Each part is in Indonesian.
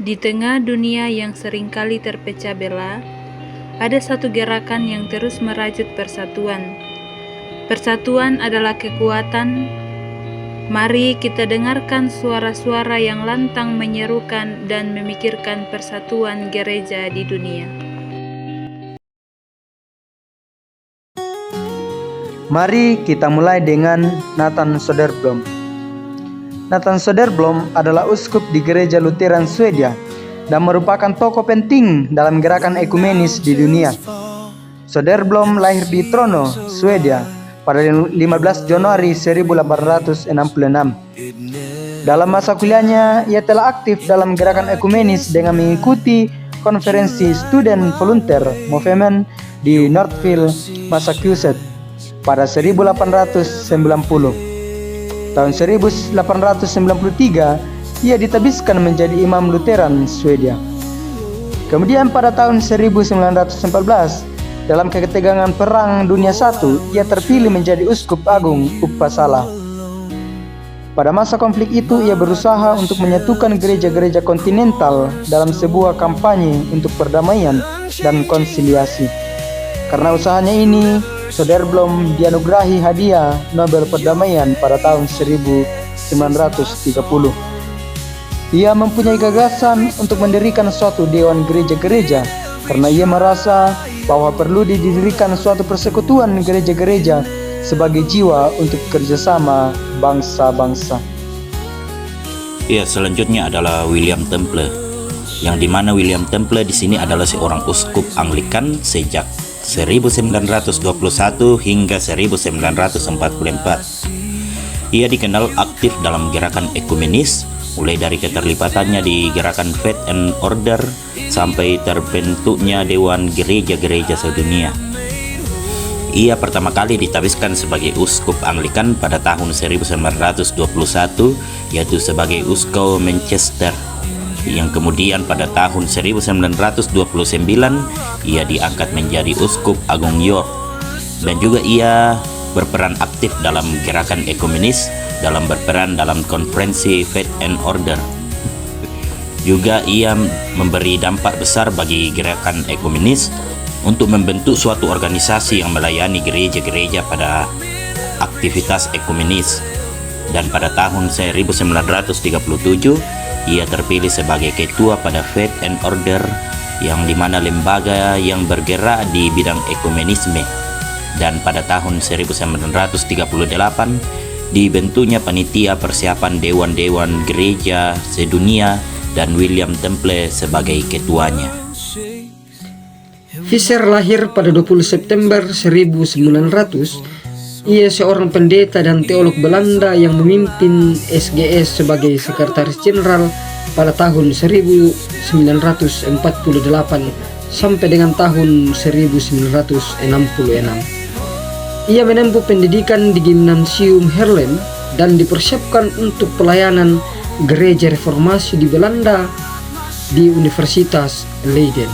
Di tengah dunia yang seringkali terpecah belah, ada satu gerakan yang terus merajut persatuan. Persatuan adalah kekuatan. Mari kita dengarkan suara-suara yang lantang menyerukan dan memikirkan persatuan gereja di dunia. Mari kita mulai dengan Nathan Söderblom. Nathan Söderblom adalah uskup di Gereja Lutheran Swedia dan merupakan tokoh penting dalam gerakan ekumenis di dunia. Söderblom lahir di Trono, Swedia pada 15 Januari 1866. Dalam masa kuliahnya, ia telah aktif dalam gerakan ekumenis dengan mengikuti konferensi Student Volunteer Movement di Northfield, Massachusetts pada 1890. Tahun 1893, ia ditabiskan menjadi imam Lutheran Swedia. Kemudian pada tahun 1914, dalam ketegangan Perang Dunia I, ia terpilih menjadi uskup agung Uppsala. Pada masa konflik itu, ia berusaha untuk menyatukan gereja-gereja kontinental dalam sebuah kampanye untuk perdamaian dan konsiliasi. Karena usahanya ini, Söderblom dianugerahi hadiah Nobel Perdamaian pada tahun 1930. Ia mempunyai gagasan untuk mendirikan suatu dewan gereja-gereja karena ia merasa bahwa perlu didirikan suatu persekutuan gereja-gereja sebagai jiwa untuk kerjasama bangsa-bangsa. Ya, selanjutnya adalah William Temple, yang dimana William Temple di sini adalah seorang uskup Anglikan sejak 1921 hingga 1944. Ia dikenal aktif dalam gerakan ekumenis, mulai dari keterlibatannya di gerakan Faith and Order sampai terbentuknya Dewan Gereja-Gereja Sedunia. Ia pertama kali ditabiskan sebagai uskup Anglikan pada tahun 1921, yaitu sebagai uskup Manchester, yang kemudian pada tahun 1929 ia diangkat menjadi uskup agung York, dan juga ia berperan aktif dalam gerakan ekumenis, dalam berperan dalam konferensi Faith and Order. Juga ia memberi dampak besar bagi gerakan ekumenis untuk membentuk suatu organisasi yang melayani gereja-gereja pada aktivitas ekumenis. Dan pada tahun 1937 ia terpilih sebagai ketua pada Faith and Order, yang dimana lembaga yang bergerak di bidang ekumenisme. Dan pada tahun 1938 dibentuknya panitia persiapan dewan-dewan gereja sedunia dan William Temple sebagai ketuanya. Visser lahir pada 20 September 1900. Ia seorang pendeta dan teolog Belanda yang memimpin SGS sebagai sekretaris jenderal pada tahun 1948 sampai dengan tahun 1966. Ia menempuh pendidikan di Gymnasium Haarlem dan dipersiapkan untuk pelayanan gereja reformasi di Belanda di Universitas Leiden.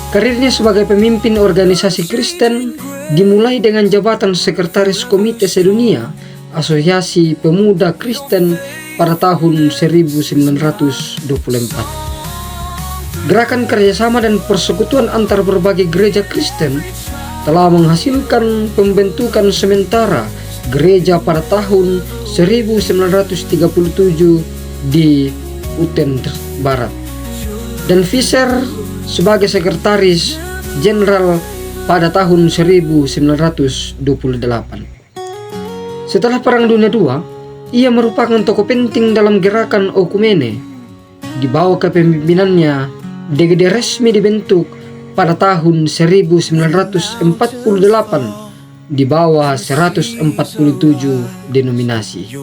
Karirnya sebagai pemimpin organisasi Kristen dimulai dengan jabatan Sekretaris Komite Sedunia Asosiasi Pemuda Kristen pada tahun 1924. Gerakan kerjasama dan persekutuan antar berbagai gereja Kristen telah menghasilkan pembentukan sementara gereja pada tahun 1937 di Utrecht Barat, dan Visser sebagai sekretaris jenderal pada tahun 1928. Setelah Perang Dunia II, ia merupakan tokoh penting dalam gerakan okumene. Di bawah kepemimpinannya, DGD resmi dibentuk pada tahun 1948 di bawah 147 denominasi.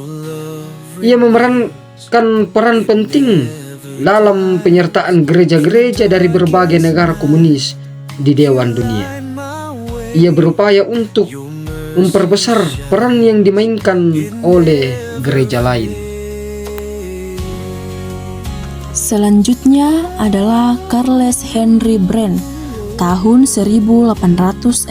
Ia memerankan peran penting dalam penyertaan gereja-gereja dari berbagai negara komunis di Dewan Dunia. Ia berupaya untuk memperbesar peran yang dimainkan oleh gereja lain. Selanjutnya adalah Charles Henry Brand, tahun 1862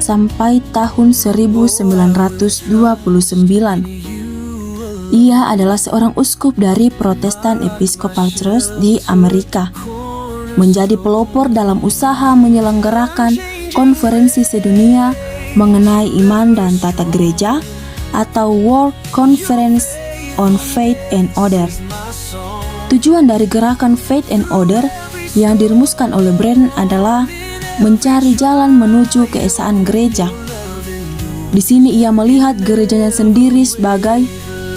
sampai tahun 1929. Ia adalah seorang uskup dari Protestant Episcopal Church di Amerika. Menjadi pelopor dalam usaha menyelenggarakan konferensi sedunia mengenai iman dan tata gereja atau World Conference on Faith and Order. Tujuan dari gerakan Faith and Order yang dirumuskan oleh Brand adalah mencari jalan menuju keesaan gereja. Di sini ia melihat gerejanya sendiri sebagai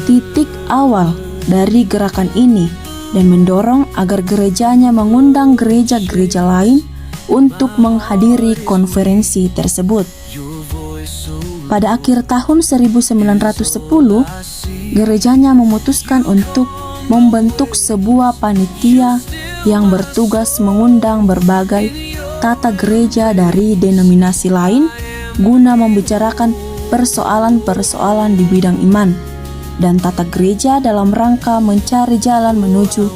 titik awal dari gerakan ini dan mendorong agar gerejanya mengundang gereja-gereja lain untuk menghadiri konferensi tersebut. Pada akhir tahun 1910, gerejanya memutuskan untuk membentuk sebuah panitia yang bertugas mengundang berbagai tata gereja dari denominasi lain guna membicarakan persoalan-persoalan di bidang iman dan tata gereja dalam rangka mencari jalan menuju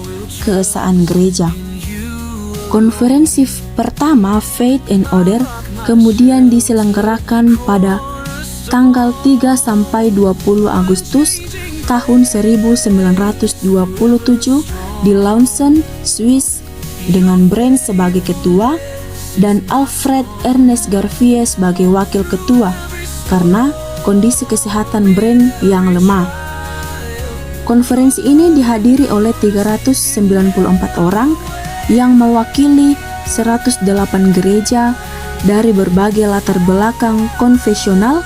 keesaan gereja. Konferensi pertama Faith and Order kemudian diselenggarakan pada tanggal 3 sampai 20 Agustus tahun 1927 di Lausanne, Swiss dengan Brand sebagai ketua dan Alfred Ernest Garvey sebagai wakil ketua karena kondisi kesehatan Brand yang lemah. Konferensi ini dihadiri oleh 394 orang yang mewakili 108 gereja dari berbagai latar belakang konfesional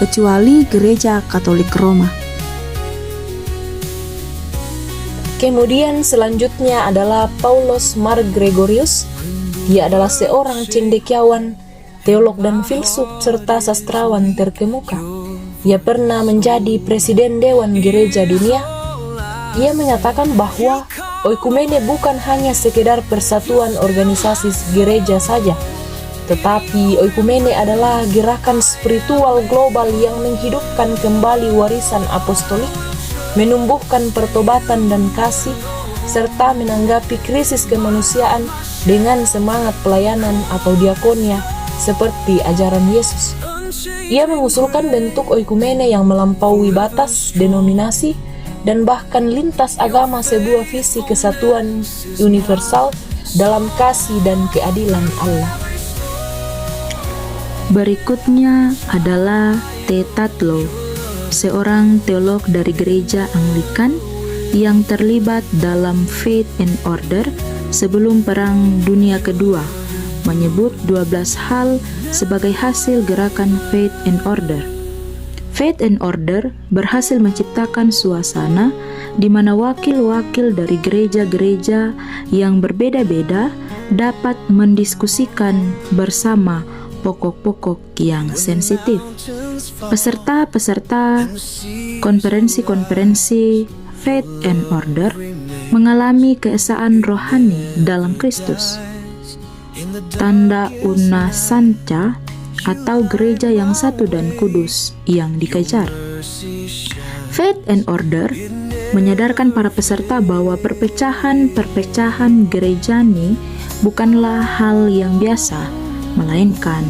kecuali Gereja Katolik Roma. Kemudian selanjutnya adalah Paulus Mark Gregorius. Dia adalah seorang cendekiawan, teolog dan filsuf serta sastrawan terkemuka. Ia pernah menjadi presiden Dewan Gereja Dunia. Ia menyatakan bahwa oikumene bukan hanya sekedar persatuan organisasi gereja saja, tetapi oikumene adalah gerakan spiritual global yang menghidupkan kembali warisan apostolik, menumbuhkan pertobatan dan kasih, serta menanggapi krisis kemanusiaan dengan semangat pelayanan atau diakonia seperti ajaran Yesus. Ia mengusulkan bentuk oikumene yang melampaui batas denominasi dan bahkan lintas agama, sebuah visi kesatuan universal dalam kasih dan keadilan Allah. Berikutnya adalah T. Tatlow, seorang teolog dari gereja Anglikan yang terlibat dalam Faith and Order sebelum Perang Dunia Kedua, menyebut 12 hal sebagai hasil gerakan Faith and Order. Faith and Order berhasil menciptakan suasana di mana wakil-wakil dari gereja-gereja yang berbeda-beda dapat mendiskusikan bersama pokok-pokok yang sensitif. Peserta-peserta konferensi-konferensi Faith and Order mengalami keesaan rohani dalam Kristus. Tanda Una Sanca atau gereja yang satu dan kudus yang dikejar. Faith and Order menyadarkan para peserta bahwa perpecahan gerejani bukanlah hal yang biasa, melainkan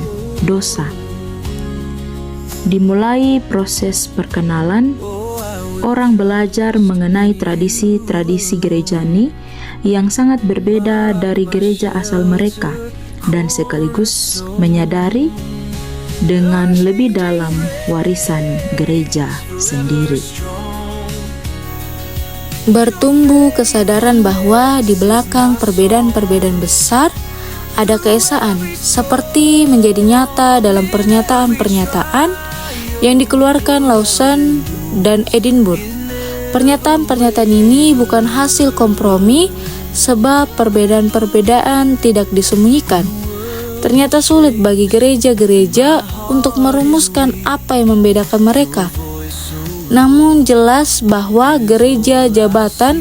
dosa. Dimulai proses perkenalan, orang belajar mengenai tradisi-tradisi gerejani yang sangat berbeda dari gereja asal mereka dan sekaligus menyadari dengan lebih dalam warisan gereja sendiri. Bertumbuh kesadaran bahwa di belakang perbedaan-perbedaan besar ada keesaan, seperti menjadi nyata dalam pernyataan-pernyataan yang dikeluarkan Lausanne dan Edinburgh. Pernyataan-pernyataan ini bukan hasil kompromi, sebab perbedaan-perbedaan tidak disembunyikan. Ternyata sulit bagi gereja-gereja untuk merumuskan apa yang membedakan mereka. Namun jelas bahwa gereja, jabatan,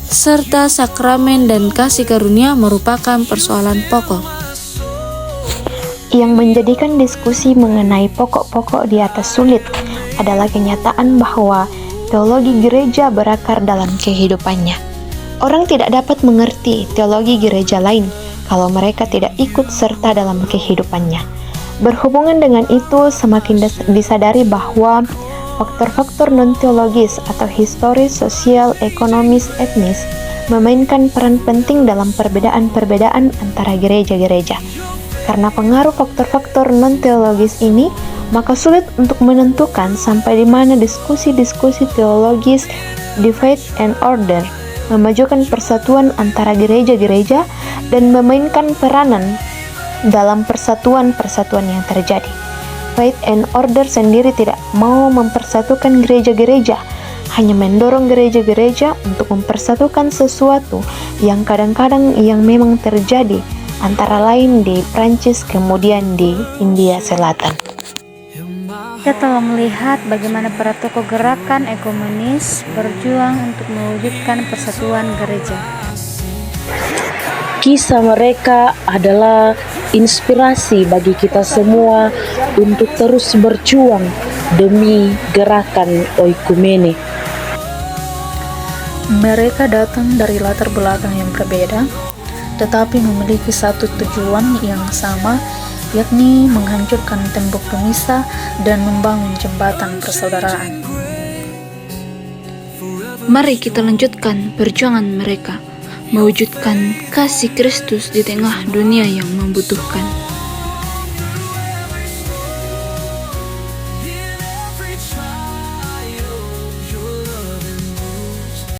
serta sakramen dan kasih karunia merupakan persoalan pokok. Yang menjadikan diskusi mengenai pokok-pokok di atas sulit adalah kenyataan bahwa teologi gereja berakar dalam kehidupannya. Orang tidak dapat mengerti teologi gereja lain kalau mereka tidak ikut serta dalam kehidupannya. Berhubungan dengan itu, semakin disadari bahwa faktor-faktor non-teologis atau historis, sosial, ekonomis, etnis memainkan peran penting dalam perbedaan-perbedaan antara gereja-gereja. Karena pengaruh faktor-faktor non-teologis ini, maka sulit untuk menentukan sampai di mana diskusi-diskusi teologis di Faith and Order memajukan persatuan antara gereja-gereja dan memainkan peranan dalam persatuan-persatuan yang terjadi. Faith and Order sendiri tidak mau mempersatukan gereja-gereja, hanya mendorong gereja-gereja untuk mempersatukan sesuatu yang kadang-kadang yang memang terjadi, antara lain di Prancis kemudian di India Selatan. Kita telah melihat bagaimana para tokoh gerakan ekumenis berjuang untuk mewujudkan persatuan gereja. Kisah mereka adalah inspirasi bagi kita semua untuk terus berjuang demi gerakan oikumene. Mereka datang dari latar belakang yang berbeda, tetapi memiliki satu tujuan yang sama, yakni menghancurkan tembok pemisah dan membangun jembatan persaudaraan. Mari kita lanjutkan perjuangan mereka, mewujudkan kasih Kristus di tengah dunia yang membutuhkan.